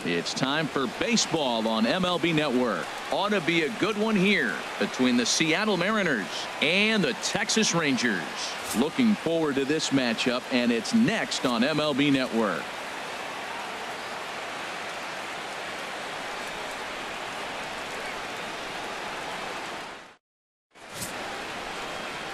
It's time for baseball on MLB Network. Ought to be a good one here between the Seattle Mariners and the Texas Rangers. Looking forward to this matchup, and it's next on MLB Network.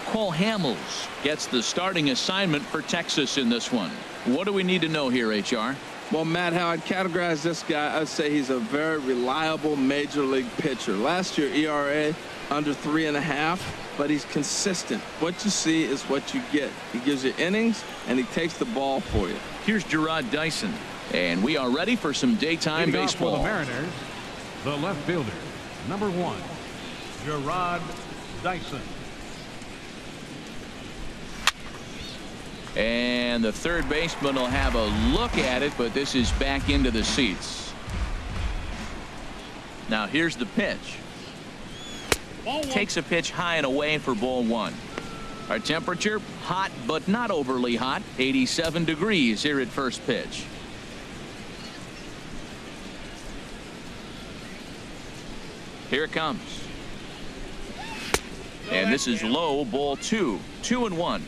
Cole Hamels gets the starting assignment for Texas in this one. What do we need to know here, HR? Well, Matt, how I'd categorize this guy, I'd say he's a very reliable major league pitcher. Last year, ERA under 3.5, but he's consistent. What you see is what you get. He gives you innings, and he takes the ball for you. Here's Gerard Dyson, and we are ready for some daytime baseball. For the Mariners, the left fielder, number 1, Gerard Dyson. And the third baseman will have a look at it, but this is back into the seats. Now here's the pitch. Takes a pitch high and away for ball 1. Our temperature, hot but not overly hot, 87 degrees here at first pitch. Here it comes. And this is low, ball 2. 2-1.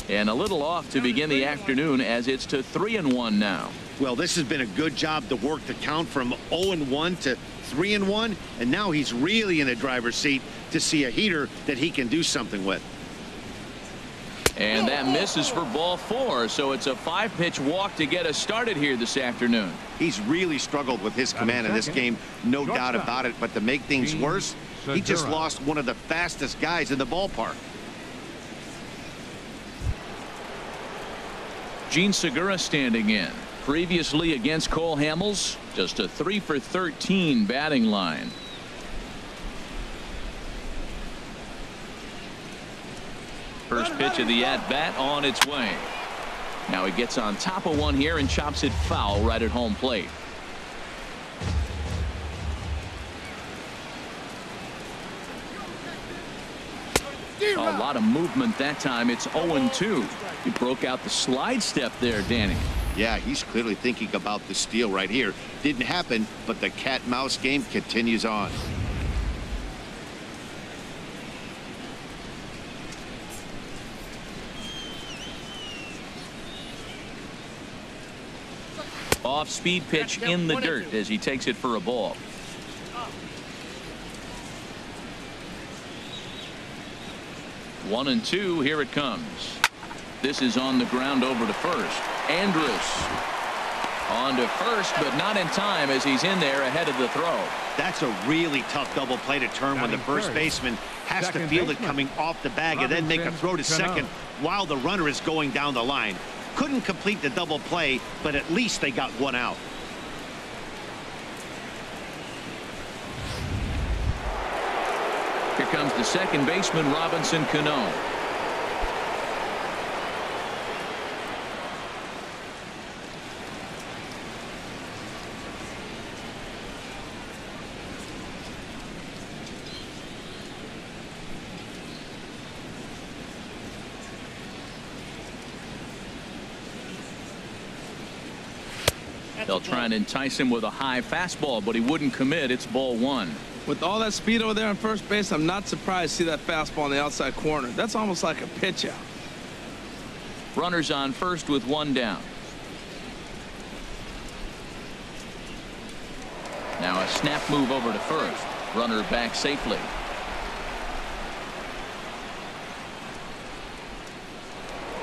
And a little off to begin the afternoon as it's to 3-1 now. Well, this has been a good job to work the count from 0-1 to 3-1, and now he's really in the driver's seat to see a heater that he can do something with. And that misses for ball 4, so it's a 5-pitch walk to get us started here this afternoon. He's really struggled with his command in this game, no doubt about it, but to make things worse, he just lost one of the fastest guys in the ballpark. Gene Segura standing in. Previously against Cole Hamels, just a 3 for 13 batting line. First pitch of the at-bat on its way. Now he gets on top of one here and chops it foul right at home plate. A lot of movement that time. It's 0-2. He broke out the slide step there, Danny. Yeah, he's clearly thinking about the steal right here. Didn't happen, but the cat-mouse game continues on. Off-speed pitch in the dirt as he takes it for a ball. One and two. Here it comes. This is on the ground over to first. Andrus on to first, but not in time as he's in there ahead of the throw. That's a really tough double play to turn when the first baseman has to feel it coming off the bag and then make a throw to second while the runner is going down the line. Couldn't complete the double play, but at least they got one out. Here comes the second baseman, Robinson Cano. They'll try and entice him with a high fastball, but he wouldn't commit. It's ball 1. With all that speed over there on first base, I'm not surprised to see that fastball on the outside corner. That's almost like a pitch out. Runners on first with one down. Now a snap move over to first. Runner back safely.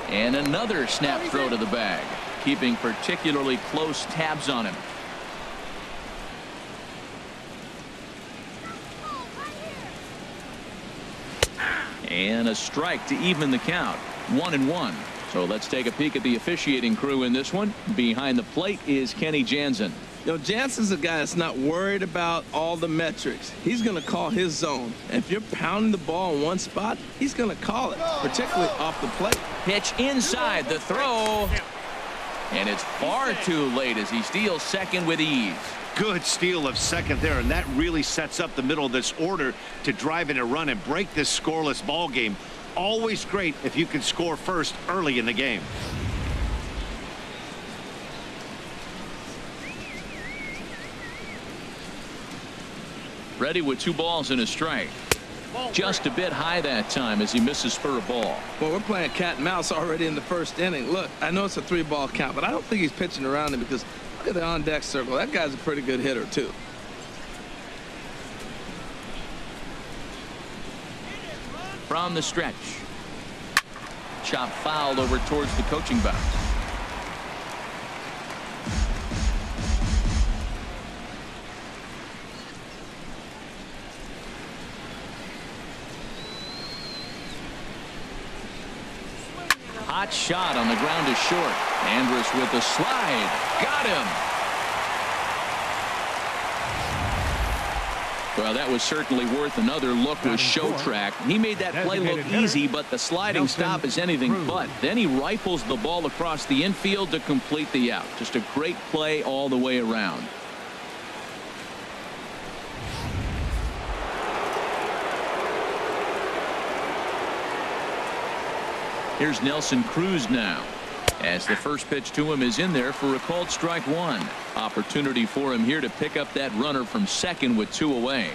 And another snap throw to the bag, keeping particularly close tabs on him. And a strike to even the count. 1-1. So let's take a peek at the officiating crew in this one. Behind the plate is Kenny Jansen. You know, Jansen's a guy that's not worried about all the metrics. He's going to call his zone. And if you're pounding the ball in one spot, he's going to call it, particularly off the plate. Pitch inside the throw. And it's far too late as he steals second with ease. Good steal of second there, and that really sets up the middle of this order to drive in a run and break this scoreless ball game. Always great if you can score first early in the game. Ready with 2 balls and a strike. Just a bit high that time as he misses for a ball. Well, we're playing cat and mouse already in the first inning. Look, I know it's a 3-ball count, but I don't think he's pitching around him because look at the on-deck circle. That guy's a pretty good hitter, too. From the stretch. Chop fouled over towards the coaching box. Hot shot on the ground is short. Andrus with the slide. Got him. Well, that was certainly worth another look with Show Track. He made that play look easy, but the sliding stop is anything but. Then he rifles the ball across the infield to complete the out. Just a great play all the way around. Here's Nelson Cruz now, as the first pitch to him is in there for a called strike 1. Opportunity for him here to pick up that runner from second with 2 away.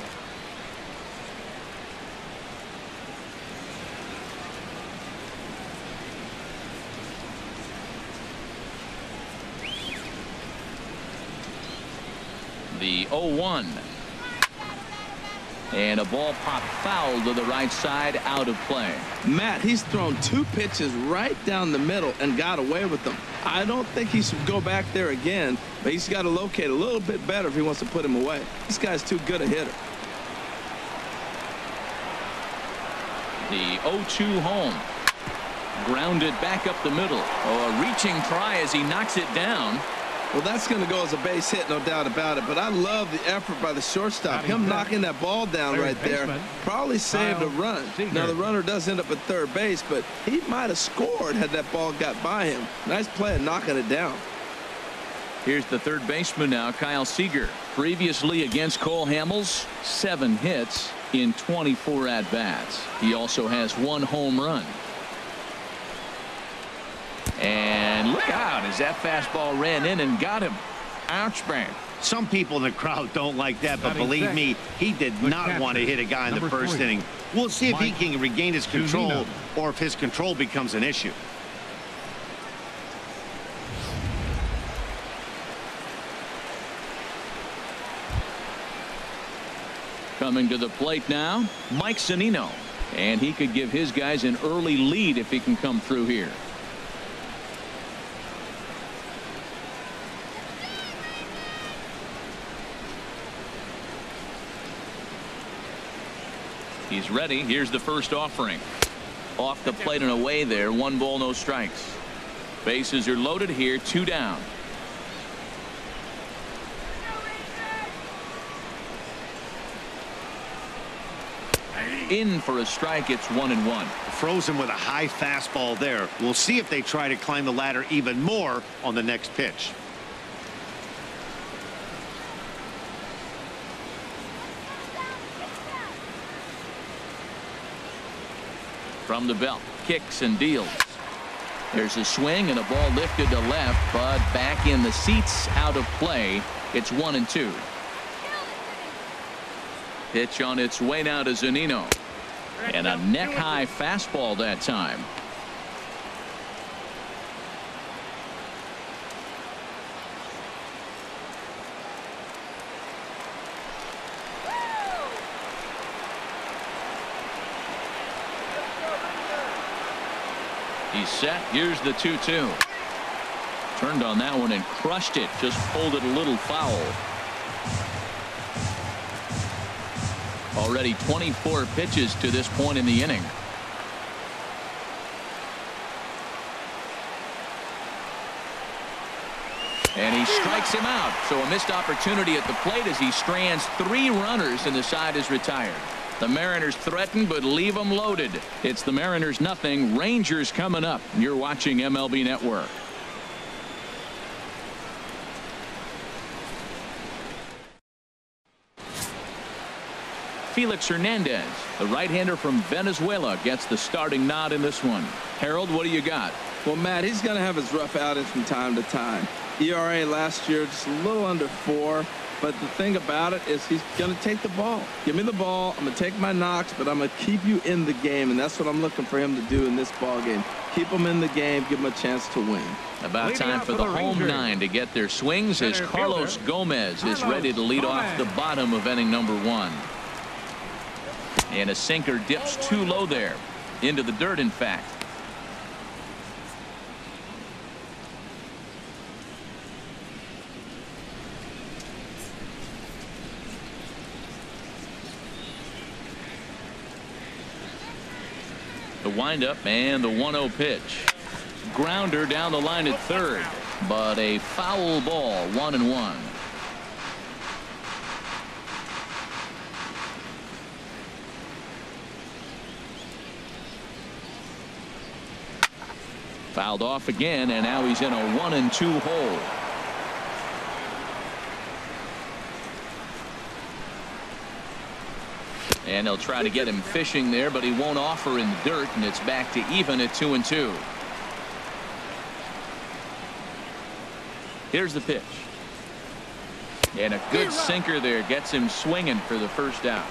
The 0-1. And a ball popped foul to the right side, out of play. Matt, he's thrown 2 pitches right down the middle and got away with them. I don't think he should go back there again, but he's got to locate a little bit better if he wants to put him away. This guy's too good a hitter. The 0-2 home. Grounded back up the middle. Oh, a reaching try as he knocks it down. Well, that's going to go as a base hit, no doubt about it. But I love the effort by the shortstop. Him knocking that ball down right there probably saved a run. Now, the runner does end up at third base, but he might have scored had that ball got by him. Nice play of knocking it down. Here's the third baseman now, Kyle Seager. Previously against Cole Hamels, 7 hits in 24 at-bats. He also has 1 home run. And look out as that fastball ran in and got him. Ouch, bang. Some people in the crowd don't like that, but believe me, he did not want to hit a guy in the first inning. We'll see if he can regain his control or if his control becomes an issue. Coming to the plate now, Mike Zunino. And he could give his guys an early lead if he can come through here. He's ready. Here's the first offering. Off the plate and away there. 1 ball, no strikes. Bases are loaded here. 2 down. In for a strike. It's 1-1. Frozen with a high fastball there. We'll see if they try to climb the ladder even more on the next pitch. From the belt, kicks and deals. There's a swing and a ball lifted to left, but back in the seats, out of play. It's 1-2. Pitch on its way now to Zunino. And a neck-high fastball that time. He's set. Here's the 2-2. Turned on that one and crushed it. Just pulled it a little foul. Already 24 pitches to this point in the inning. And he strikes him out. So a missed opportunity at the plate as he strands 3 runners and the side is retired. The Mariners threaten but leave them loaded. It's the Mariners nothing. Rangers coming up. You're watching MLB Network. Felix Hernandez, the right-hander from Venezuela, gets the starting nod in this one. Harold, what do you got? Well, Matt, he's going to have his rough outings from time to time. ERA last year just a little under 4. But the thing about it is he's going to take the ball. Give me the ball. I'm going to take my knocks, but I'm going to keep you in the game, and that's what I'm looking for him to do in this ball game. Keep him in the game, give him a chance to win. About time for the home 9 to get their swings as Carlos Gomez is ready to lead off the bottom of inning number 1. And a sinker dips too low there. Into the dirt, in fact. The windup and the 1-0 pitch. Grounder down the line at third, but a foul ball, 1-1. Fouled off again, and now he's in a 1-2 hole. And they'll try to get him fishing there, but he won't offer in the dirt, and it's back to even at 2-2. Here's the pitch. And a good sinker there gets him swinging for the first out.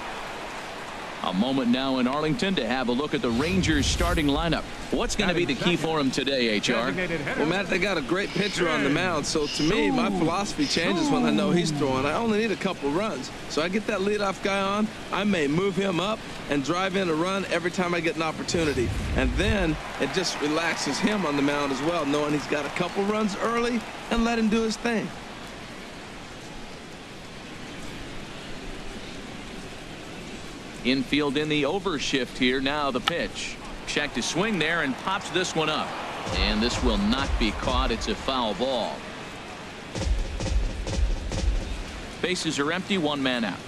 A moment now in Arlington to have a look at the Rangers starting lineup. What's going to be the key for him today, HR? Well, Matt, they got a great pitcher on the mound, so to me, my philosophy changes when I know he's throwing. I only need a couple runs. So I get that leadoff guy on, I may move him up and drive in a run every time I get an opportunity. And then it just relaxes him on the mound as well, knowing he's got a couple runs early and let him do his thing. Infield in the overshift here. Now the pitch. Checked his swing there and pops this one up. And this will not be caught. It's a foul ball. Bases are empty. 1 man out.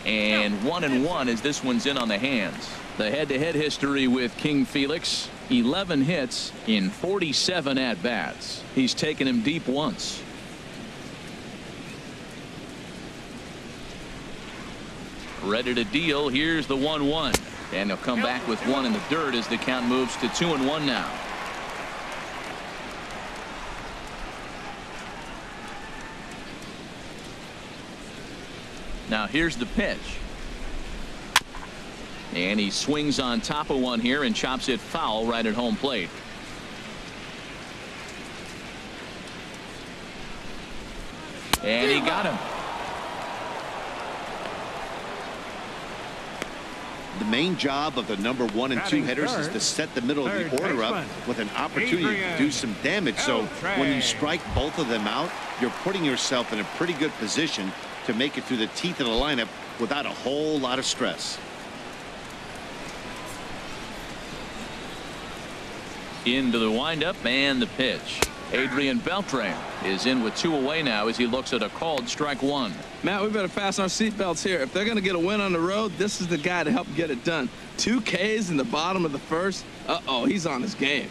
And 1-1 as this one's in on the hands. The head-to-head history with King Felix. 11 hits in 47 at-bats. He's taken him deep once. Ready to deal. Here's the 1-1, and they'll come back with 1 in the dirt as the count moves to 2-1 now. Now here's the pitch, and he swings on top of one here and chops it foul right at home plate. And he got him. The main job of the number 1 and 2 hitters is to set the middle of the order up with an opportunity to do some damage. So when you strike both of them out, you're putting yourself in a pretty good position to make it through the teeth of the lineup without a whole lot of stress. Into the windup and the pitch. Adrian Beltran is in with 2 away now as he looks at a called strike 1. Matt, we better fasten our seatbelts here. If they're going to get a win on the road, this is the guy to help get it done. 2 Ks in the bottom of the first. Uh-oh, he's on his game.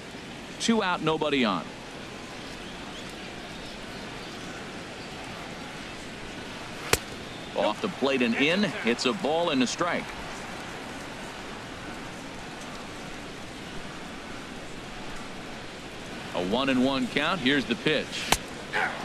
2 out, nobody on. Off the plate and in. It's a ball and a strike. A 1-1 count. Here's the pitch.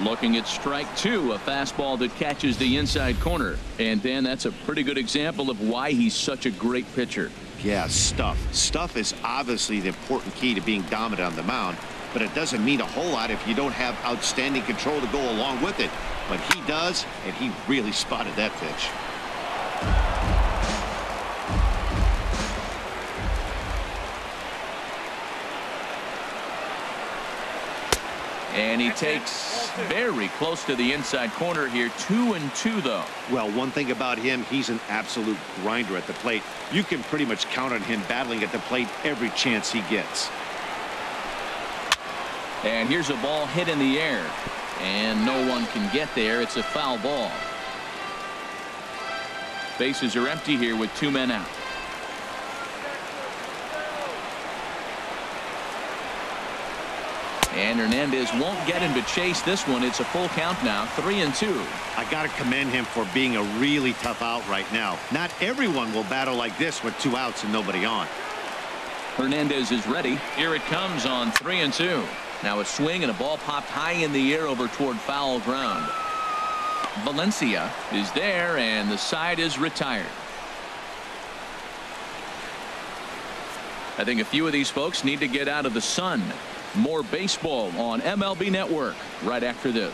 Looking at strike 2, a fastball that catches the inside corner. And Dan, that's a pretty good example of why he's such a great pitcher. Yeah, stuff. Stuff is obviously the important key to being dominant on the mound, but it doesn't mean a whole lot if you don't have outstanding control to go along with it. But he does, and he really spotted that pitch. And he takes very close to the inside corner here. 2-2 though. Well, one thing about him, he's an absolute grinder at the plate. You can pretty much count on him battling at the plate every chance he gets. And here's a ball hit in the air, and no one can get there. It's a foul ball. Bases are empty here with 2 men out. And Hernandez won't get him to chase this one. It's a full count now, 3-2. I got to commend him for being a really tough out right now. Not everyone will battle like this with 2 outs and nobody on. Hernandez is ready. Here it comes on 3-2. Now a swing and a ball popped high in the air over toward foul ground. Valencia is there, and the side is retired. I think a few of these folks need to get out of the sun. More baseball on MLB Network right after this.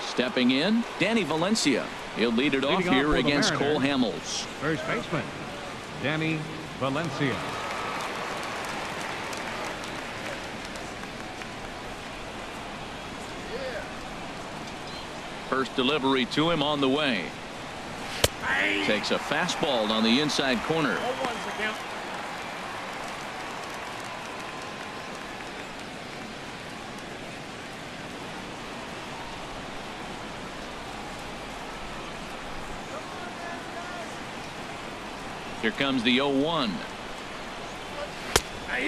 Stepping in, Danny Valencia. He'll lead it off here against Cole Hamels. First baseman, Danny Valencia. First delivery to him on the way. Takes a fastball on the inside corner. Here comes the 0-1.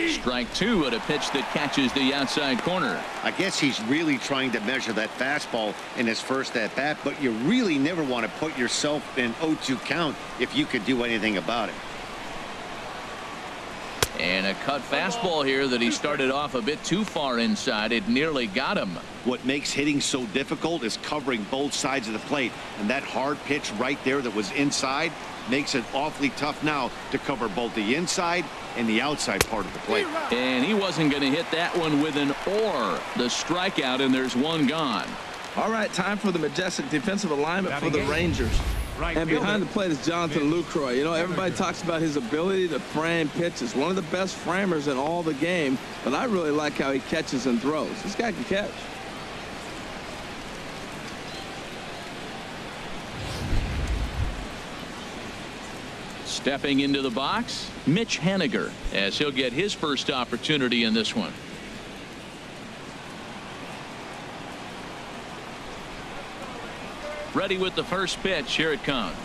Strike 2 at a pitch that catches the outside corner. I guess he's really trying to measure that fastball in his first at bat, but you really never want to put yourself in 0-2 count if you could do anything about it. And a cut fastball here that he started off a bit too far inside. It nearly got him. What makes hitting so difficult is covering both sides of the plate, and that hard pitch right there that was inside makes it awfully tough now to cover both the inside and the outside part of the plate. And he wasn't going to hit that one with an or. The strikeout, and there's one gone. All right, time for the majestic defensive alignment for the Rangers. And behind the plate is Jonathan Lucroy. You know, everybody talks about his ability to frame pitches. One of the best framers in all the game, but I really like how he catches and throws. This guy can catch. Stepping into the box, Mitch Haniger, as he'll get his first opportunity in this one. Ready with the first pitch. Here it comes.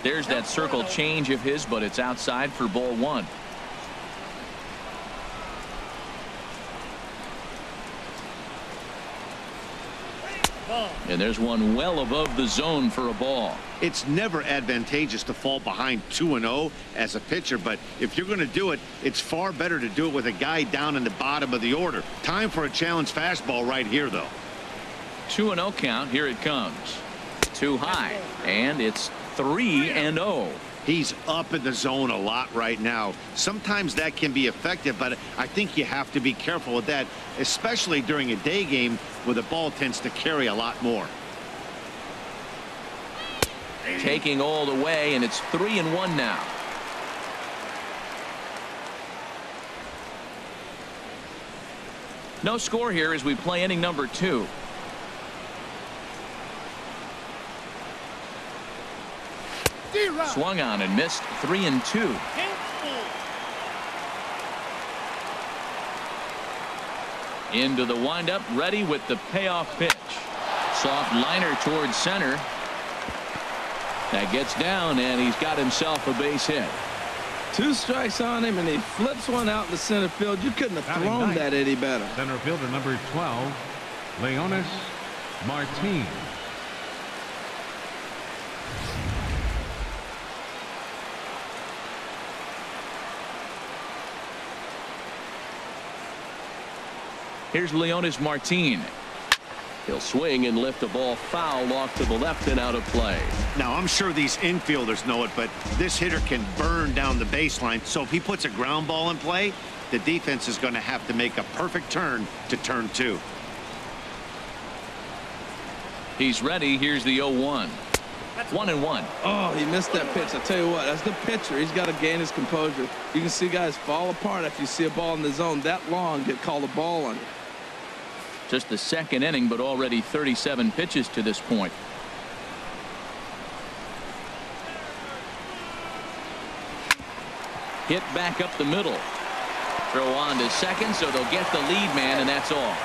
There's that circle change of his, but it's outside for ball 1. And there's one well above the zone for a ball. It's never advantageous to fall behind 2-0 as a pitcher, but if you're going to do it, it's far better to do it with a guy down in the bottom of the order. Time for a challenge fastball right here, though. 2-0 count. Here it comes. Too high, and it's 3-0. He's up in the zone a lot right now. Sometimes that can be effective, but I think you have to be careful with that, especially during a day game where the ball tends to carry a lot more. Taking all the way, and it's 3-1 now. No score here as we play inning number 2. Swung on and missed. 3-2. Into the windup, ready with the payoff pitch. Soft liner towards center. That gets down, and he's got himself a base hit. 2 strikes on him, and he flips one out in the center field. You couldn't have thrown that any better. Center fielder number 12, Leonis Martin. Here's Leonis Martin. He'll swing and lift the ball foul off to the left and out of play. Now, I'm sure these infielders know it, but this hitter can burn down the baseline. So if he puts a ground ball in play, the defense is going to have to make a perfect turn to turn 2. He's ready. Here's the 0-1. 1-1. Oh, he missed that pitch. I tell you what, as the pitcher, he's got to gain his composure. You can see guys fall apart after you see a ball in the zone that long, get called a ball on you. Just the second inning, but already 37 pitches to this point. Hit back up the middle. Throw on to second, so they'll get the lead man, and that's all.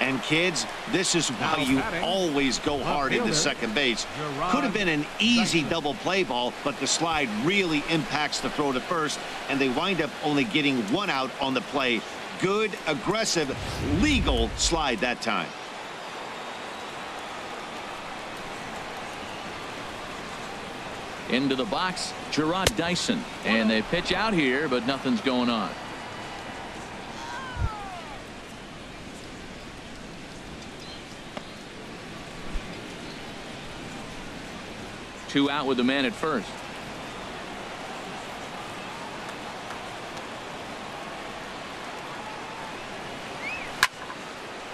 And kids, this is why you always go hard into second base. Could have been an easy double play ball, but the slide really impacts the throw to first, and they wind up only getting one out on the play. Good, aggressive, legal slide that time. Into the box, Gerard Dyson. And they pitch out here, but nothing's going on. Two out with the man at first.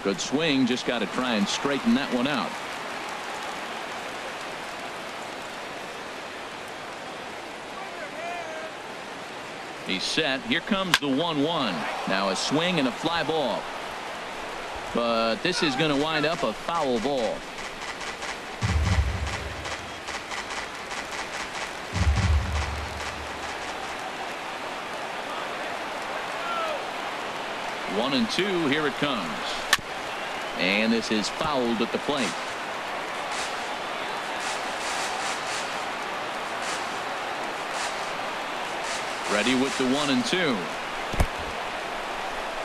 Good swing, just got to try and straighten that one out. He's set. Here comes the 1-1. Now a swing and a fly ball. But this is going to wind up a foul ball. One and two. Here it comes. And this is fouled at the plate. Ready with the 1-2.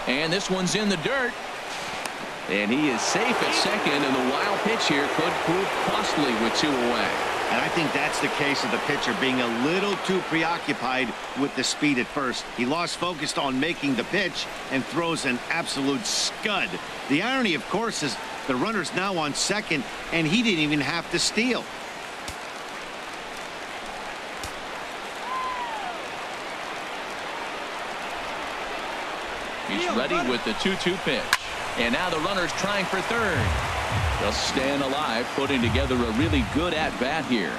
And this one's in the dirt. And he is safe at second, and the wild pitch here could prove costly with two away. And I think that's the case of the pitcher being a little too preoccupied with the speed at first. He lost focus on making the pitch and throws an absolute scud. The irony, of course, is the runner's now on second, and he didn't even have to steal. He's ready with the 2-2 pitch. And now the runner's trying for third. Just staying alive, putting together a really good at-bat here.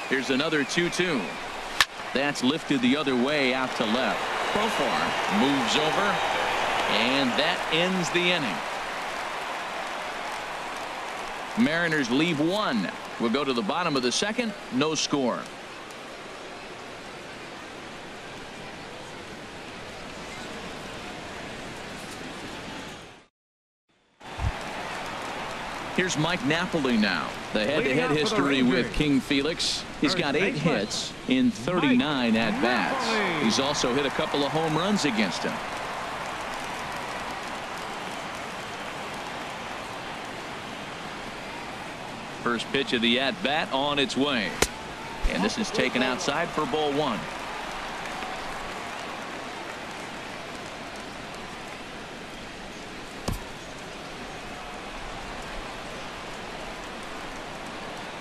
Here's another 2-2. That's lifted the other way out to left. Profar moves over, and that ends the inning. Mariners leave one. We'll go to the bottom of the second. No score. Here's Mike Napoli now. The head-to-head history with King Felix. He's got 8 hits in 39 at-bats. He's also hit a couple of home runs against him. First pitch of the at-bat on its way. And this is taken outside for ball one.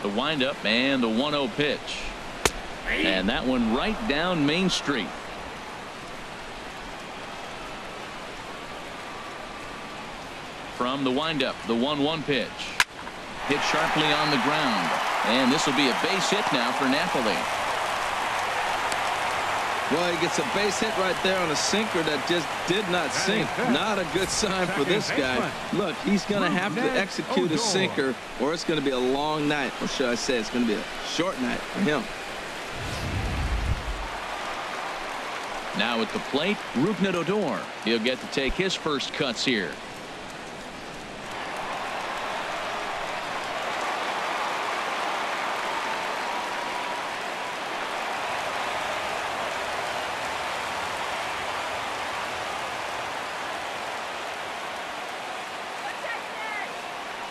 The windup and the 1-0 pitch. And that one right down Main Street. From the windup, the 1-1 pitch. Hit sharply on the ground. And this will be a base hit now for Napoli. Well, he gets a base hit right there on a sinker that just did not sink. Not a good sign for this guy. Look, he's going to have to execute a sinker, or it's going to be a long night. Or should I say it's going to be a short night for him. Now at the plate, Rougned Odor. He'll get to take his first cuts here.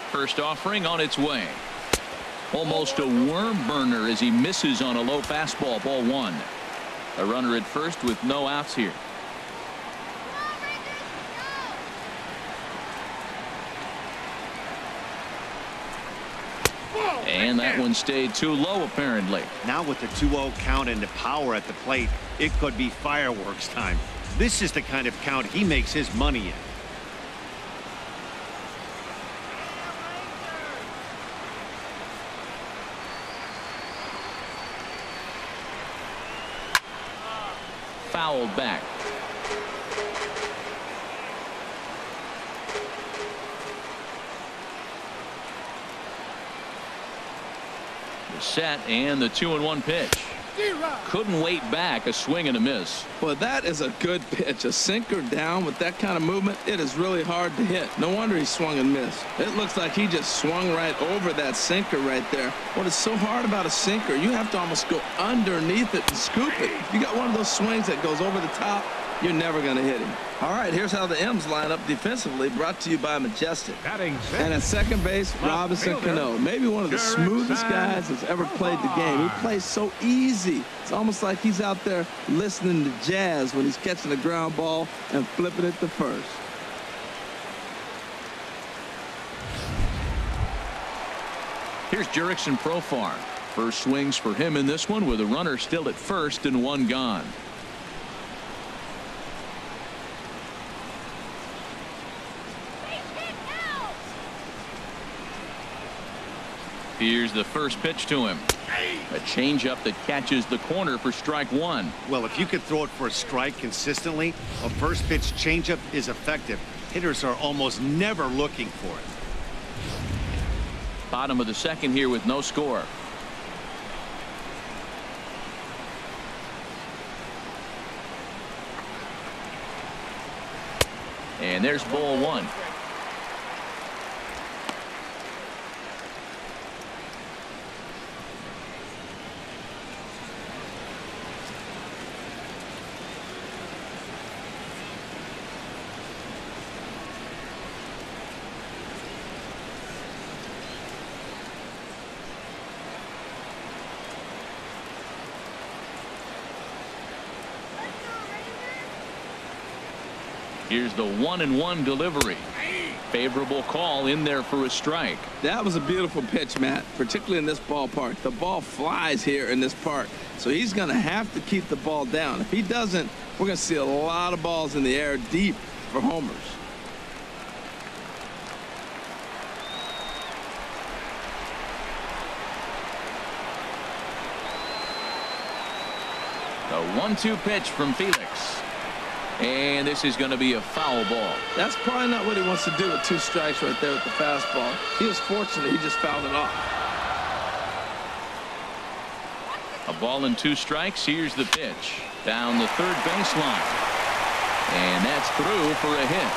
First offering on its way. Almost a worm burner as he misses on a low fastball. Ball one. A runner at first with no outs here. And that one stayed too low apparently. Now with the 2-0 count and the power at the plate, it could be fireworks time. This is the kind of count he makes his money in. Fouled back. The set and the 2-1 pitch. Couldn't wait back. A swing and a miss. Well, that is a good pitch. A sinker down with that kind of movement, it is really hard to hit. No wonder he swung and missed. It looks like he just swung right over that sinker right there. What is so hard about a sinker, you have to almost go underneath it and scoop it. If you got one of those swings that goes over the top, you're never going to hit him. All right, here's how the M's line up defensively, brought to you by Majestic. And at second base, Robinson Cano. Maybe one of the smoothest guys that's ever played the game. He plays so easy. It's almost like he's out there listening to jazz when he's catching the ground ball and flipping it to first. Here's Jurickson Profar. First swings for him in this one with a runner still at first and one gone. Here's the first pitch to him. A changeup that catches the corner for strike one. Well, if you could throw it for a strike consistently, a first pitch changeup is effective. Hitters are almost never looking for it. Bottom of the second here with no score. And there's ball one. Here's the 1-1 delivery. Favorable call in there for a strike. That was a beautiful pitch, Matt, particularly in this ballpark. The ball flies here in this park, so he's going to have to keep the ball down. If he doesn't, we're going to see a lot of balls in the air deep for homers. The 1-2 pitch from Felix. And this is going to be a foul ball. That's probably not what he wants to do with 2 strikes right there with the fastball. He was fortunate he just fouled it off. A ball and 2 strikes. Here's the pitch. Down the third baseline. And that's through for a hit.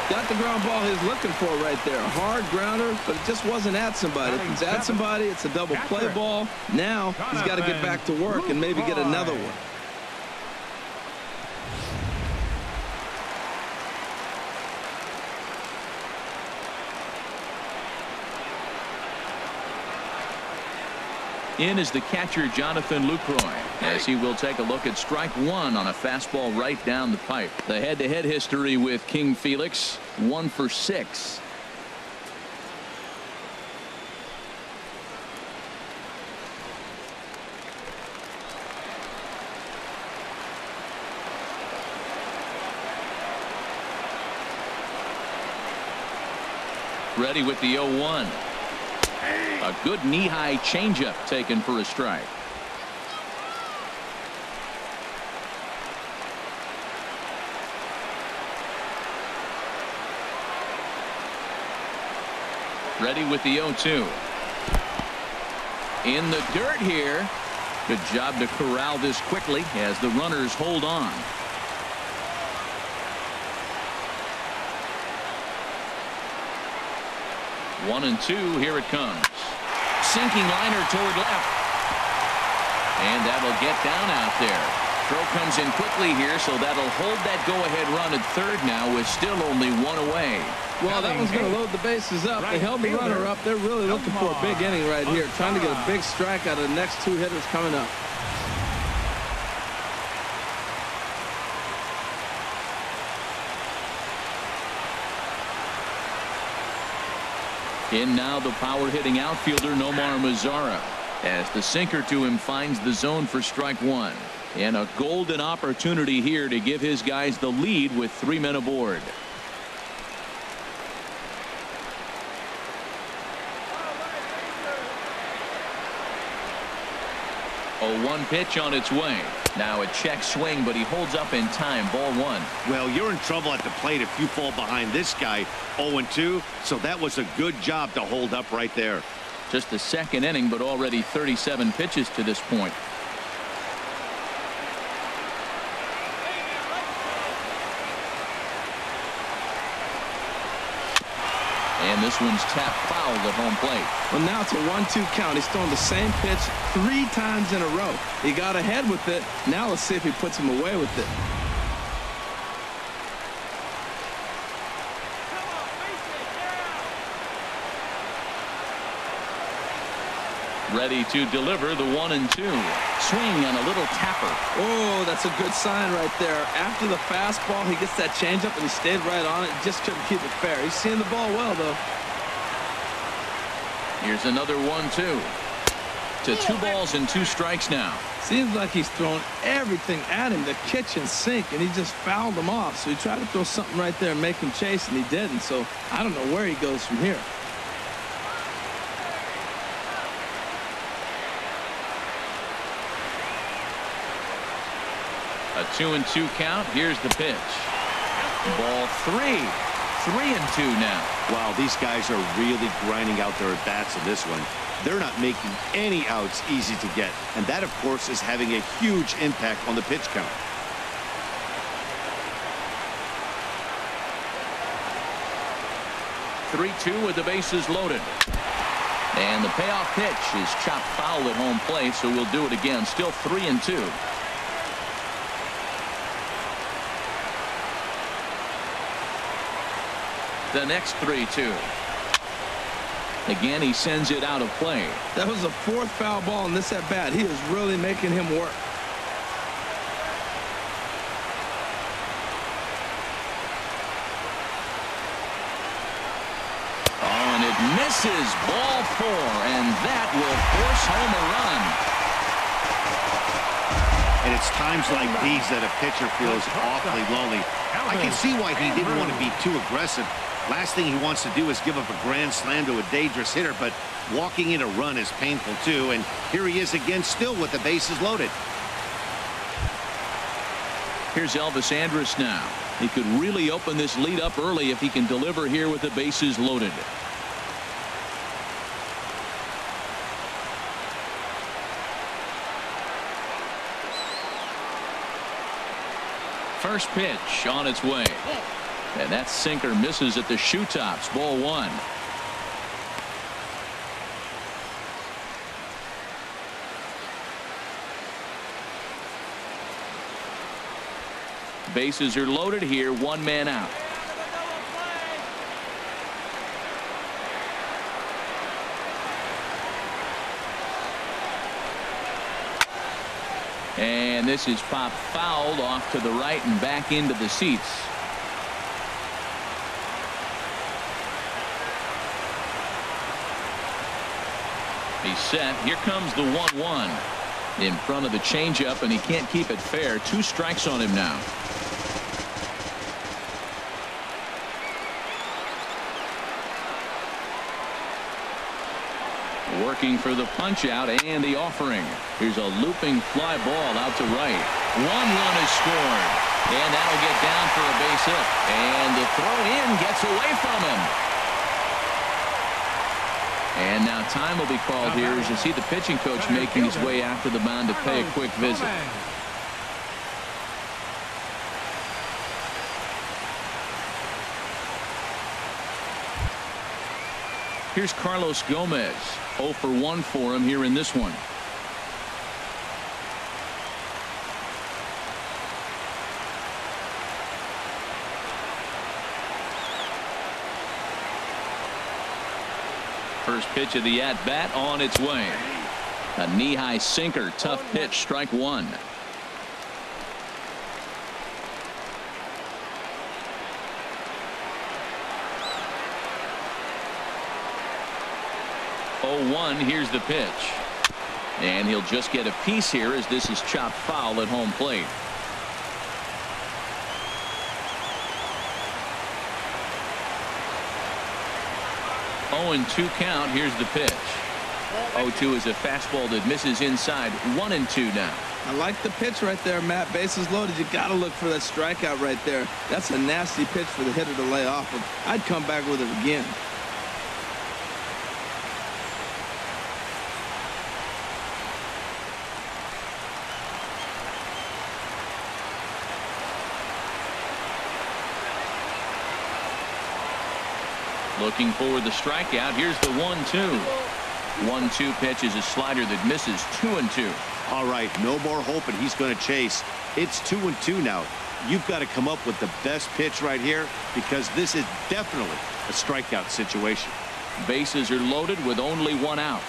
Got the ground ball he's looking for right there. A hard grounder, but it just wasn't at somebody. If it's at somebody, it's a double play ball. Now he's got to get back to work and maybe get another one. In is the catcher, Jonathan Lucroy, as he will take a look at strike one on a fastball right down the pipe. The head-to-head history with King Felix, 1 for 6. Ready with the 0-1. A good knee-high changeup taken for a strike. Ready with the 0-2. In the dirt here. Good job to corral this quickly as the runners hold on. One and 2. Here it comes. Sinking liner toward left. And that'll get down out there. Throw comes in quickly here, so that'll hold that go-ahead run at third now with still only 1 away. Well, that one's going to load the bases up. They held the runner up. They're really looking for a big inning right here, trying to get a big strike out of the next 2 hitters coming up. In now the power-hitting outfielder Nomar Mazara, as the sinker to him finds the zone for strike one. And a golden opportunity here to give his guys the lead with 3 men aboard. A 1 pitch on its way. Now a check swing, but he holds up in time. Ball 1. Well, you're in trouble at the plate if you fall behind this guy 0-2, so that was a good job to hold up right there. Just the second inning, but already 37 pitches to this point. And this one's tapped foul at home plate. Well, now it's a 1-2 count. He's throwing the same pitch 3 times in a row. He got ahead with it. Now let's see if he puts him away with it. Ready to deliver the 1-2. Swing on a little tapper. Oh, that's a good sign right there. After the fastball, he gets that changeup, and he stayed right on it. Just couldn't keep it fair. He's seeing the ball well, though. Here's another 1-2. To 2 balls and 2 strikes now. Seems like he's thrown everything at him, the kitchen sink, and he just fouled him off. So he tried to throw something right there and make him chase, and he didn't. So I don't know where he goes from here. A 2-2 count. Here's the pitch. Ball 3. 3-2 now. Wow, these guys are really grinding out their at-bats in this one. They're not making any outs easy to get. And that, of course, is having a huge impact on the pitch count. (3-2) with the bases loaded. And the payoff pitch is chopped foul at home plate, so we'll do it again. Still 3-2. The next 3-2. Again, he sends it out of play. That was the 4th foul ball in this at bat. He is really making him work. Oh, and it misses. Ball 4, and that will force home a run. And it's times like these that a pitcher feels awfully lonely. I can see why he didn't want to be too aggressive. Last thing he wants to do is give up a grand slam to a dangerous hitter, but walking in a run is painful too. And here he is again, still with the bases loaded. Here's Elvis Andrus now. He could really open this lead up early if he can deliver here with the bases loaded. First pitch on its way. And that sinker misses at the shoe tops. Ball 1. Bases are loaded here. 1 man out. And this is popped fouled off to the right and back into the seats. He's set. Here comes the 1-1 in front of the changeup, and he can't keep it fair. 2 strikes on him now. Working for the punch out and the offering. Here's a looping fly ball out to right. 1 run is scored, and that'll get down for a base hit. And the throw in gets away from him. And now time will be called here as you see the pitching coach making his way after the mound to pay a quick visit. Here's Carlos Gomez. 0 for 1 for him here in this one. First pitch of the at-bat on its way. A knee-high sinker. Tough pitch. Strike 1. Here's the pitch. And he'll just get a piece here as this is chopped foul at home plate. Oh, and 2 count. Here's the pitch. 0-2 is a fastball that misses inside. 1-2 now. I like the pitch right there, Matt. Bases loaded. You got to look for that strikeout right there. That's a nasty pitch for the hitter to lay off of. I'd come back with it again. Looking for the strikeout. Here's the 1-2. 1-2 pitch is a slider that misses. 2-2. All right, no more hoping he's going to chase. It's 2-2 now. You've got to come up with the best pitch right here because this is definitely a strikeout situation. Bases are loaded with only one out.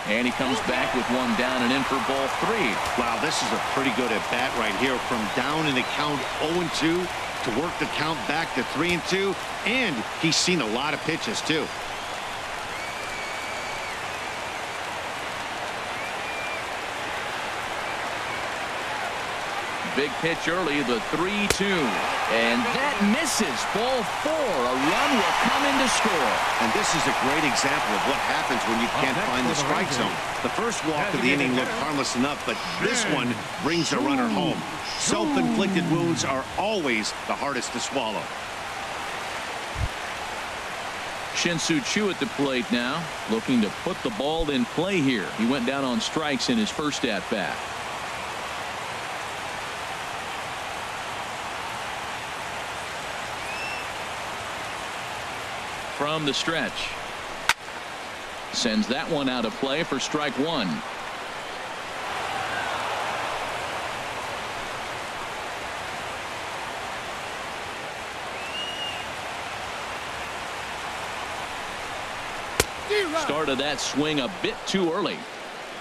And he comes back with one down and in for ball 3. Wow, this is a pretty good at bat right here from down in the count 0-2 to work the count back to 3-2. And he's seen a lot of pitches, too. Big pitch early, the 3-2. And that misses. Ball 4. A run will come in to score. And this is a great example of what happens when you can't find the strike zone. The first walk of the inning looked harmless enough, but this one brings the runner home. Self-inflicted wounds are always the hardest to swallow. Shin-Soo Choo at the plate now, looking to put the ball in play here. He went down on strikes in his first at-bat. From the stretch. Sends that one out of play for strike 1. Started that swing a bit too early.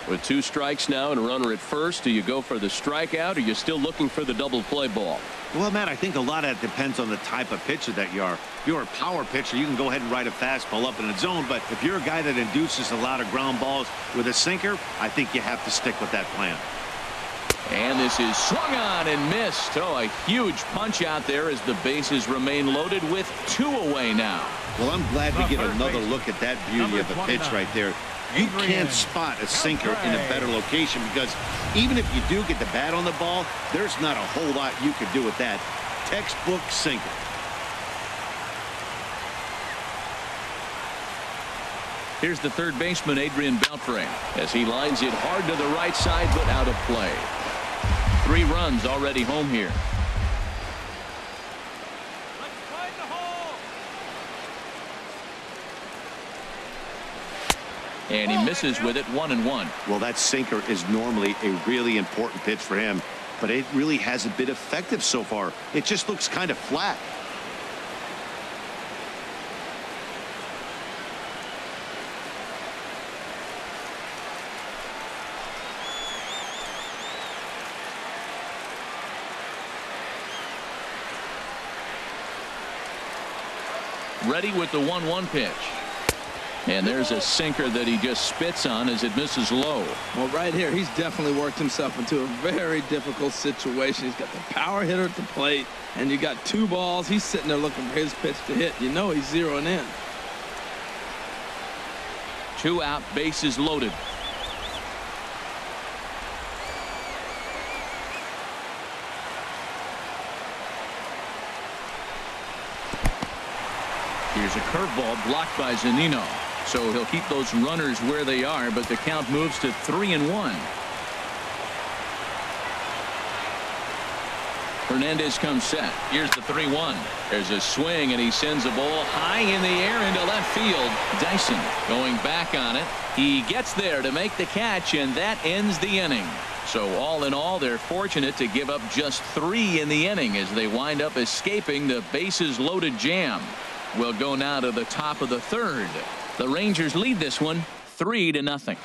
With 2 strikes now and a runner at first, do you go for the strikeout or are you still looking for the double play ball? Well, Matt, I think a lot of that depends on the type of pitcher that you are. If you're a power pitcher, you can go ahead and ride a fastball up in the zone. But if you're a guy that induces a lot of ground balls with a sinker, I think you have to stick with that plan. And this is swung on and missed. Oh, a huge punch out there as the bases remain loaded with 2 away now. Well, I'm glad to get another look at that beauty of a pitch right there. You can't spot a sinker in a better location because even if you do get the bat on the ball, there's not a whole lot you could do with that. Textbook sinker. Here's the third baseman, Adrian Beltre, as he lines it hard to the right side, but out of play. 3 runs already home here. And he misses with it, 1-1. Well, that sinker is normally a really important pitch for him, but it really hasn't been effective so far. It just looks kind of flat. Ready with the 1-1 pitch. And there's a sinker that he just spits on as it misses low. Well, right here, he's definitely worked himself into a very difficult situation. He's got the power hitter at the plate, and you got 2 balls. He's sitting there looking for his pitch to hit. You know he's zeroing in. 2 out, bases loaded. Here's a curveball blocked by Zunino. So he'll keep those runners where they are, but the count moves to 3-1. Hernandez comes set. Here's the 3-1. There's a swing, and he sends a ball high in the air into left field. Dyson going back on it. He gets there to make the catch, and that ends the inning. So all in all, they're fortunate to give up just 3 in the inning as they wind up escaping the bases loaded jam. We'll go now to the top of the 3rd. The Rangers lead this one 3-0.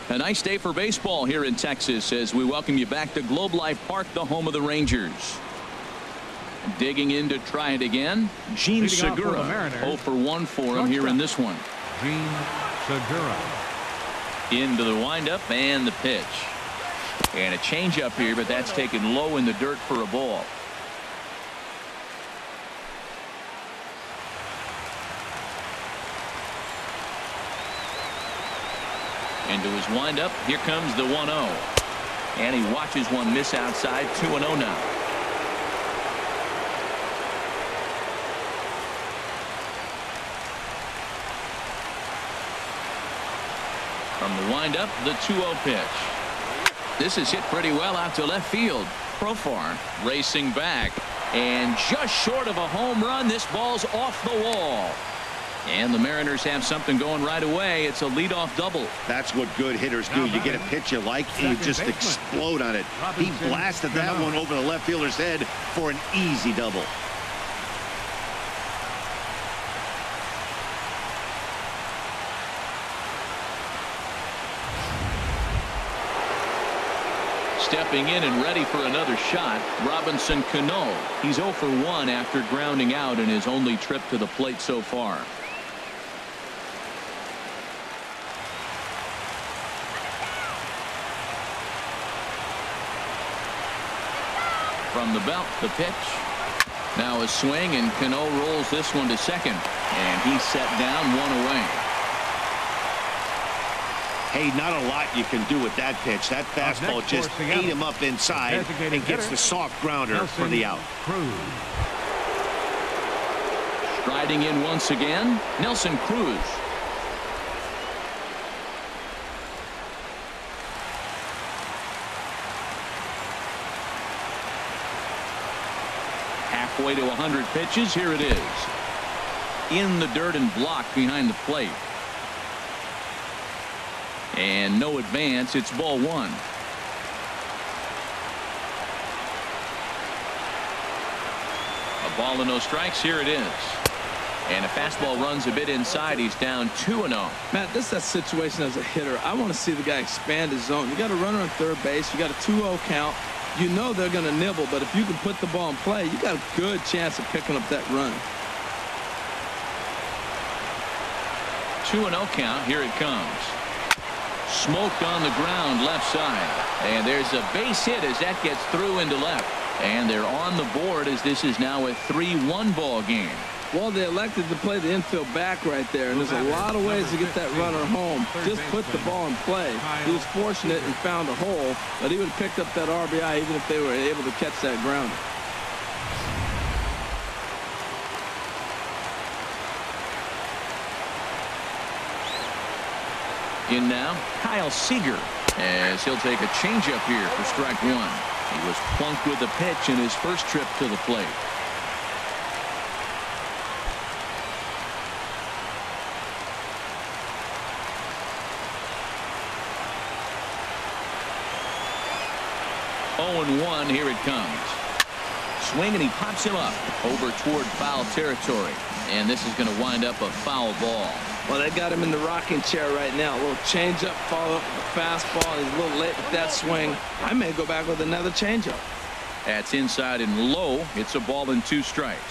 A nice day for baseball here in Texas as we welcome you back to Globe Life Park, the home of the Rangers. Digging in to try it again, Gene Segura. 0 for 1 for him here in this one. Gene Segura. Into the windup and the pitch. And a changeup here, but that's taken low in the dirt for a ball. Into his windup. Here comes the 1-0. And he watches one miss outside. 2-0 now. From the windup, the 2-0 pitch. This is hit pretty well out to left field. Profar racing back, and just short of a home run. This ball's off the wall. And the Mariners have something going right away. It's a leadoff double. That's what good hitters do. You get a pitch you like, and you just explode on it. He blasted that one over the left fielder's head for an easy double. Stepping in and ready for another shot, Robinson Cano. He's 0 for 1 after grounding out in his only trip to the plate so far. From the belt, the pitch. Now a swing, and Cano rolls this one to second, and he's set down, 1 away. Hey, not a lot you can do with that pitch. That fastball just ate him up inside and gets the soft grounder for the out. Striding in once again, Nelson Cruz. Halfway to 100 pitches. Here it is. In the dirt and blocked behind the plate. And no advance. It's ball 1. A ball and no strikes. Here it is. And a fastball runs a bit inside. He's down 2-0. Matt, this is that situation as a hitter. I want to see the guy expand his zone. You got a runner on third base. You got a 2-0 count. You know they're going to nibble, but if you can put the ball in play, you got a good chance of picking up that run. 2-0 count. Here it comes. Smoked on the ground left side, and there's a base hit as that gets through into left, and they're on the board as this is now a 3-1 ball game. Well, they elected to play the infield back right there, and there's a lot of ways to get that runner home. Just put the ball in play. He was fortunate and found a hole, but he would have picked up that RBI even if they were able to catch that grounder. In now, Kyle Seager, as he'll take a changeup here for strike 1. He was plunked with the pitch in his first trip to the plate. Oh, 1. Here it comes. Swing, and he pops him up over toward foul territory. And this is going to wind up a foul ball. Well, they got him in the rocking chair right now. A little changeup, follow up with a fastball. He's a little late with that swing. I may go back with another changeup. That's inside and low. It's a ball and 2 strikes.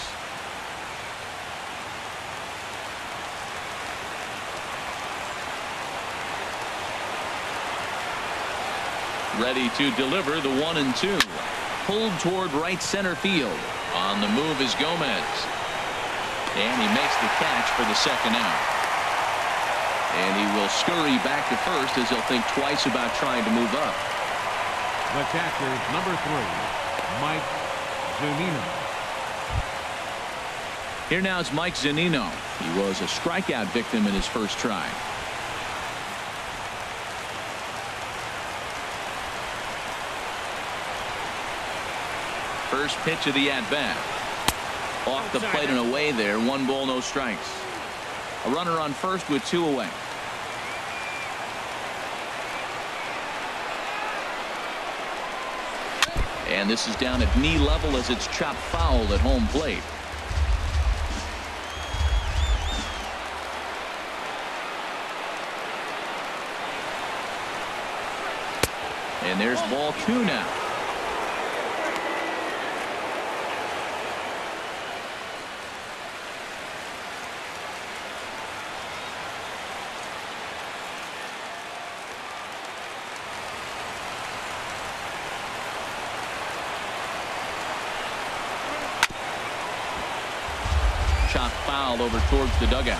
Ready to deliver the 1-2. Pulled toward right center field. On the move is Gomez. And he makes the catch for the second out. And he will scurry back to first as he'll think twice about trying to move up. The catcher, number 3, Mike Zunino. Here now is Mike Zunino. He was a strikeout victim in his first try. First pitch of the at-bat. Off the plate and away there. 1 ball, no strikes. A runner on first with 2 away. And this is down at knee level as it's chopped foul at home plate. And there's ball 2 now. Shot foul over towards the dugout.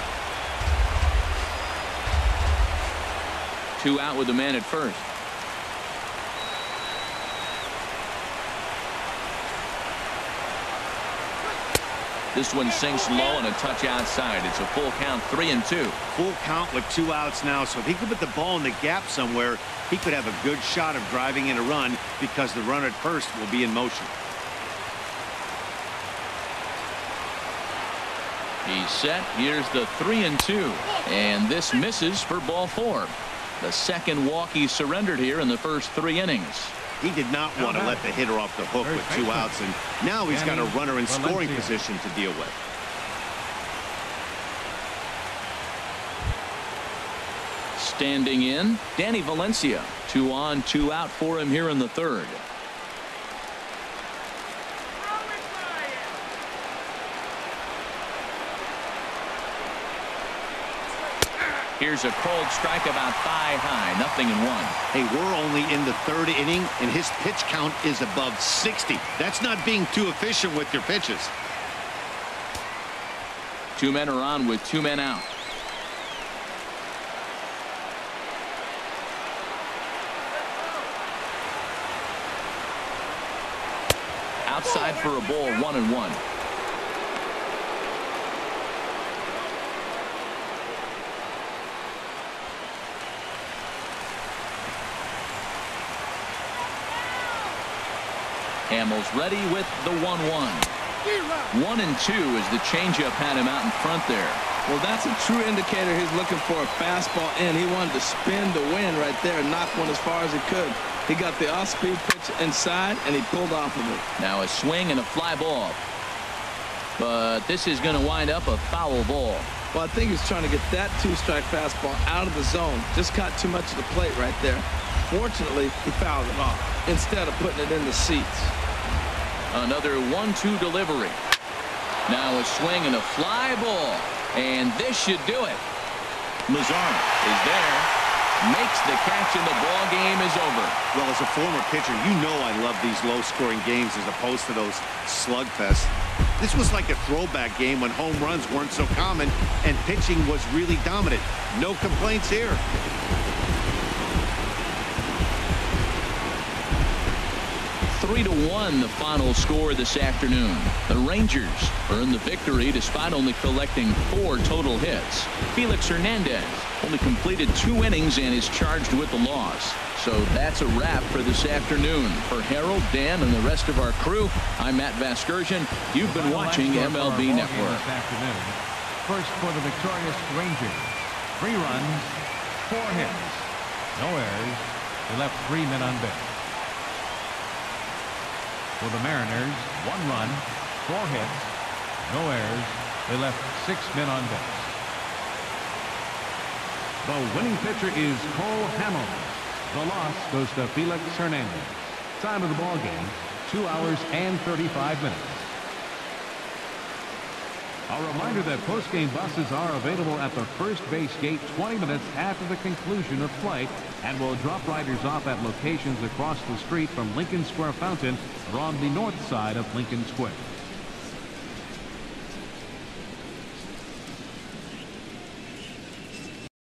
2 out with the man at first. This one sinks low and a touch outside. It's a full count, 3-2. Full count with 2 outs now. So if he could put the ball in the gap somewhere, he could have a good shot of driving in a run because the runner at first will be in motion. He's set. Here's the 3-2. And this misses for ball 4. The second walk he surrendered here in the first 3 innings. He did not want to let the hitter off the hook with 2 outs, and now he's got a runner in scoring position to deal with. Standing in, Danny Valencia. 2 on, 2 out for him here in the 3rd. Here's a cold strike about thigh high. 0-1. Hey, we're only in the 3rd inning, and his pitch count is above 60. That's not being too efficient with your pitches. 2 men are on with 2 men out. Outside for a ball, 1-1. Hamels ready with the 1-1. 1-2 as the changeup had him out in front there. Well, that's a true indicator he's looking for a fastball in. He wanted to spin the wind right there and knock one as far as he could. He got the off-speed pitch inside, and he pulled off of it. Now a swing and a fly ball. But this is going to wind up a foul ball. Well, I think he's trying to get that 2-strike fastball out of the zone. Just caught too much of the plate right there. Fortunately, he fouled it off instead of putting it in the seats. Another 1-2 delivery. Now a swing and a fly ball. And this should do it. Luzardo is there. Makes the catch, and the ball game is over. Well, as a former pitcher, you know I love these low-scoring games as opposed to those slugfests. This was like a throwback game when home runs weren't so common and pitching was really dominant. No complaints here. 3-1 the final score this afternoon. The Rangers earned the victory despite only collecting 4 total hits. Felix Hernandez only completed 2 innings and is charged with the loss. So that's a wrap for this afternoon. For Harold, Dan, and the rest of our crew, I'm Matt Vasgersian. You've been watching MLB Network. First for the victorious Rangers. 3 runs, 4 hits, no errors. They left 3 men on base. For the Mariners, 1 run, 4 hits, no errors. They left 6 men on base. The winning pitcher is Cole Hamels. The loss goes to Felix Hernandez. Time of the ball game, 2 hours and 35 minutes. A reminder that post-game buses are available at the first base gate 20 minutes after the conclusion of play and will drop riders off at locations across the street from Lincoln Square Fountain or on the north side of Lincoln Square.